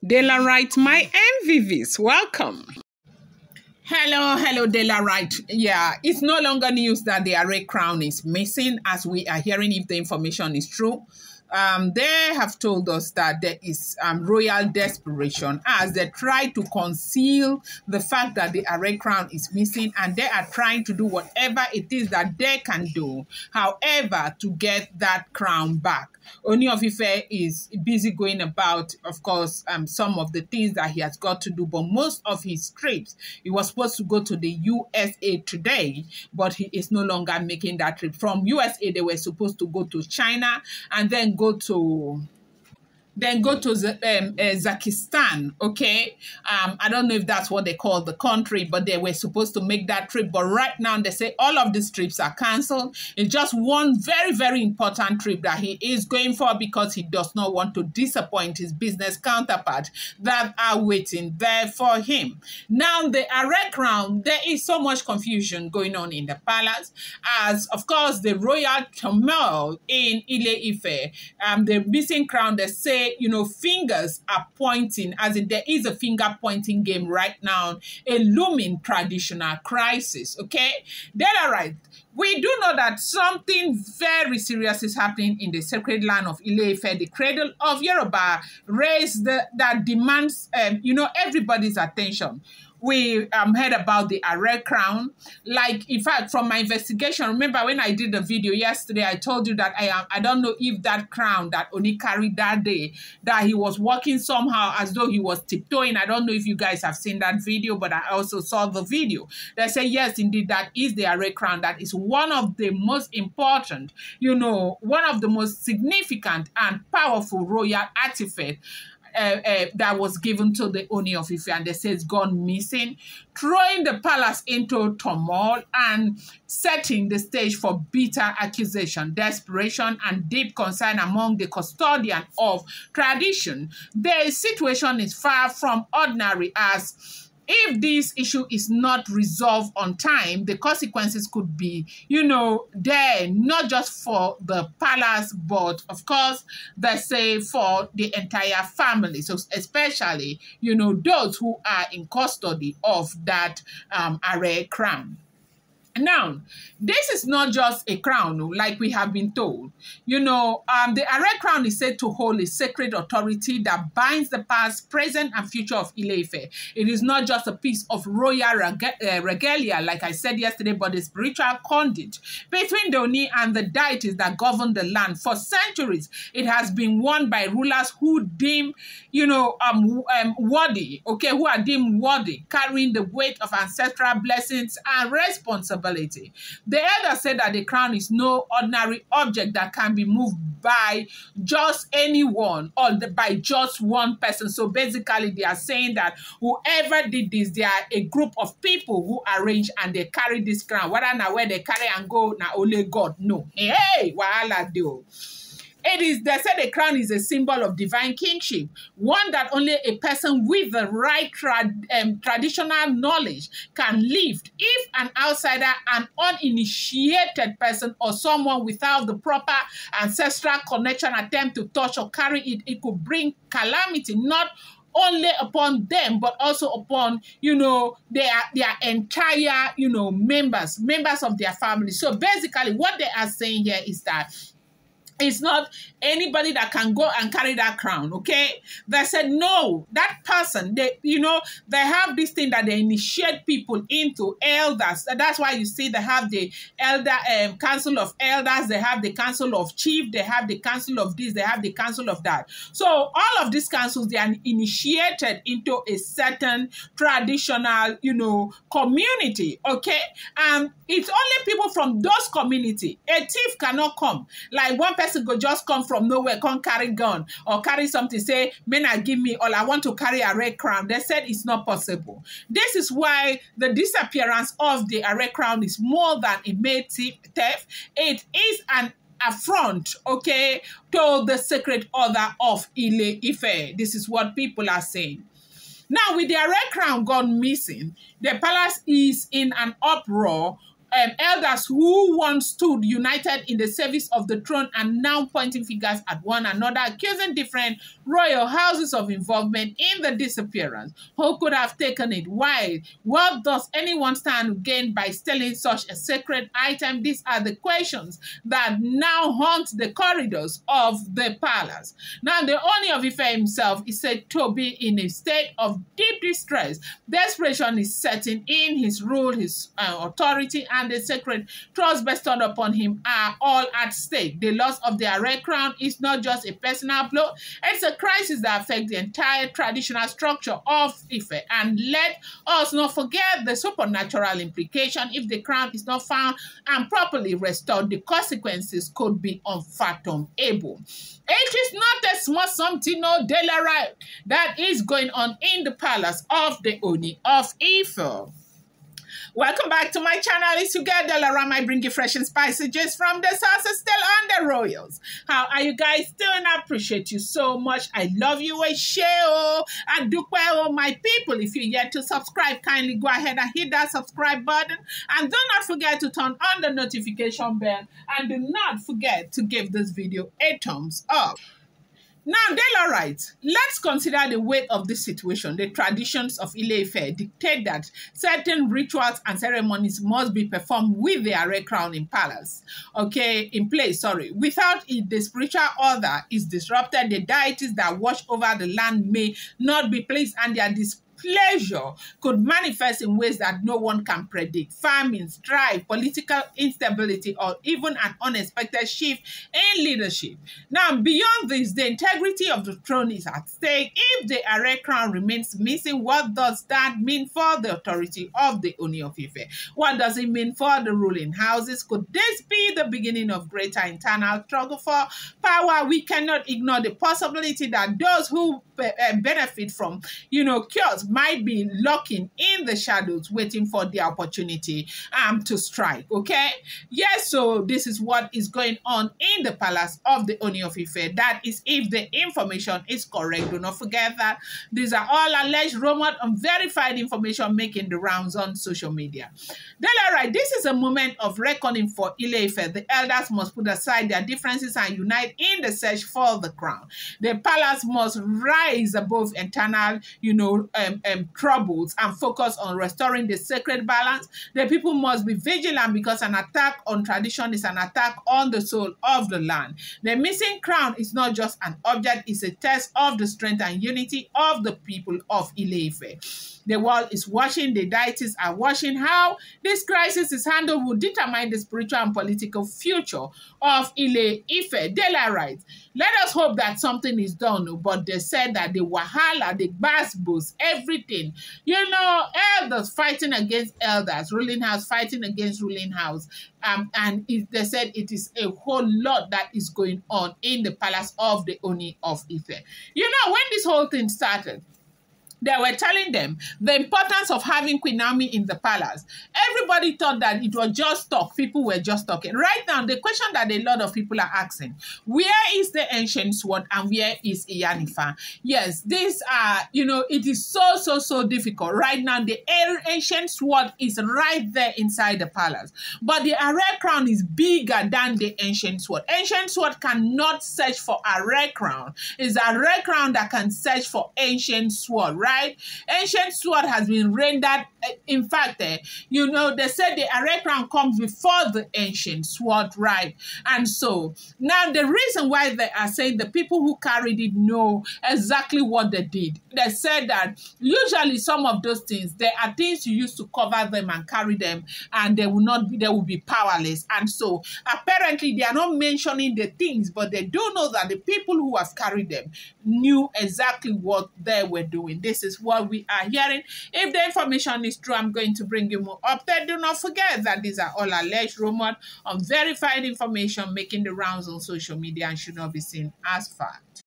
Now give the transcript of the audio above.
Ile-Ife, my MVVs, welcome. Hello, Ile-Ife. Yeah, it's no longer news that the Aare crown is missing, as we are hearing if the information is true. They have told us that there is royal desperation as they try to conceal the fact that the Aare crown is missing, and they are trying to do whatever it is that they can do, however, to get that crown back. Ooni Of Ife is busy going about, of course, some of the things that he has got to do, but most of his trips, he was supposed to go to the USA today, but he is no longer making that trip. From USA, they were supposed to go to China and then go to Zakistan, okay? I don't know if that's what they call the country, but they were supposed to make that trip. But right now, they say all of these trips are cancelled. It's just one very, very important trip that he is going for because he does not want to disappoint his business counterpart that are waiting there for him. Now, the Aare crown, there is so much confusion going on in the palace as, of course, the royal turmoil in Ile-Ife, the missing crown, they say, fingers are pointing, as in there is a finger pointing game right now, a looming traditional crisis, okay? Then, all right, we do know that something very serious is happening in the sacred land of Ile-Ife, the cradle of Yoruba race that demands, everybody's attention. We heard about the Aare crown. Like, in fact, from my investigation, remember when I did the video yesterday, I told you that I don't know if that crown that Oni carried that day, that he was walking somehow as though he was tiptoeing. I don't know if you guys have seen that video, but I also saw the video. They say, yes, indeed, that is the Aare crown. That is one of the most important, one of the most significant and powerful royal artifacts that was given to the Ooni of Ife, and they say it's gone missing, throwing the palace into turmoil and setting the stage for bitter accusation, desperation, and deep concern among the custodian of tradition. The situation is far from ordinary, as if this issue is not resolved on time, the consequences could be, there, not just for the palace, but of course, they say for the entire family. So especially, those who are in custody of that Aare crown. Now, this is not just a crown, like we have been told. The Aare crown is said to hold a sacred authority that binds the past, present, and future of Ile-Ife. It is not just a piece of royal regalia, like I said yesterday, but a spiritual conduit between the Oni and the deities that govern the land. For centuries, it has been worn by rulers who deem, worthy, who are deemed worthy, carrying the weight of ancestral blessings and responsibility. The elders said that the crown is no ordinary object that can be moved by just anyone or by just one person. So basically, they are saying that whoever did this, they are a group of people who arrange and they carry this crown. Whether now where they carry and go, now only God know. Hey, wahala do. They said the crown is a symbol of divine kingship, one that only a person with the right traditional knowledge can lift. If an outsider, an uninitiated person, or someone without the proper ancestral connection attempt to touch or carry it, it could bring calamity, not only upon them, but also upon, their entire, members of their family. So basically, what they are saying here is that it's not anybody that can go and carry that crown, okay? They said, no, that person, they have this thing that they initiate people into, elders. That's why you see they have the council of elders, they have the council of chief, they have the council of this, they have the council of that. So all of these councils, they are initiated into a certain traditional, community, okay? And it's only people from those community. A thief cannot come. Like one person go just come from nowhere, can't carry gun or carry something, say, "Men, give me all I want to carry a red crown." They said it's not possible. This is why the disappearance of the Aare crown is more than a mere theft. It is an affront, to the sacred order of Ile-Ife. This is what people are saying. Now, with the Aare crown gone missing, the palace is in an uproar elders who once stood united in the service of the throne and now pointing fingers at one another, accusing different royal houses of involvement in the disappearance. Who could have taken it? Why? What does anyone stand to gain by stealing such a sacred item? These are the questions that now haunt the corridors of the palace. Now, the Ooni of Ife himself is said to be in a state of deep distress. Desperation is setting in. His rule, his authority, and the sacred trust bestowed upon him are all at stake. The loss of the Aare crown is not just a personal blow, it's a crisis that affects the entire traditional structure of Ife. And let us not forget the supernatural implication. If the crown is not found and properly restored, the consequences could be unfathomable. It is not a small something, no daylight that is going on in the palace of the Ooni of Ife. Welcome back to my channel. It's your girl Delaram. I bring you fresh and spicy just from the sources still on the royals. How are you guys doing? I appreciate you so much. I love you. I share and do well, my people. If you're yet to subscribe, kindly go ahead and hit that subscribe button. And do not forget to turn on the notification bell. And do not forget to give this video a thumbs up. Now, Daylight, let's consider the weight of this situation. The traditions of Ile-Ife dictate that certain rituals and ceremonies must be performed with the Aare crown in place. Without it, the spiritual order is disrupted. The deities that watch over the land may not be pleased, and their displeasure could manifest in ways that no one can predict. Famine, strife, political instability, or even an unexpected shift in leadership. Now, beyond this, the integrity of the throne is at stake. If the Aare crown remains missing, what does that mean for the authority of the Ooni of Ife? What does it mean for the ruling houses? Could this be the beginning of greater internal struggle for power? We cannot ignore the possibility that those who benefit from, cures might be lurking in the shadows waiting for the opportunity to strike. Okay, yes, so this is what is going on in the palace of the Ooni of Ife. That is, if the information is correct. Do not forget that these are all alleged, rumored, unverified information making the rounds on social media. Then, all right, this is a moment of reckoning for Ile-Ife. The elders must put aside their differences and unite in the search for the crown. The palace must rise above internal, troubles and focus on restoring the sacred balance. The people must be vigilant because an attack on tradition is an attack on the soul of the land. The missing crown is not just an object, it's a test of the strength and unity of the people of Ile-Ife. The world is watching, the deities are watching. How this crisis is handled will determine the spiritual and political future of Ile-Ife. Daylight. Let us hope that something is done, but they said that the wahala, the basbos, everything, elders fighting against elders, ruling house fighting against ruling house, and they said it is a whole lot that is going on in the palace of the Ooni of Ife. When this whole thing started, they were telling them the importance of having Queen Naomi in the palace. Everybody thought that it was just talk. People were just talking. Right now, the question that a lot of people are asking, where is the ancient sword and where is Ile-Ife? Yes, these are, it is so difficult. Right now, the ancient sword is right there inside the palace. But the Aare crown is bigger than the ancient sword. Ancient sword cannot search for Aare crown. It's Aare crown that can search for ancient sword, right? Ancient sword has been rendered, in fact, they said the Aare crown comes before the ancient sword, right? And so, now the reason why they are saying the people who carried it know exactly what they did. They said that usually some of those things, there are things you use to cover them and carry them, and they will be powerless. And so, apparently, they are not mentioning the things, but they do know that the people who have carried them knew exactly what they were doing. This is what we are hearing. If the information is true, I'm going to bring you more updates. Do not forget that these are all alleged, rumored, unverified information making the rounds on social media and should not be seen as fact.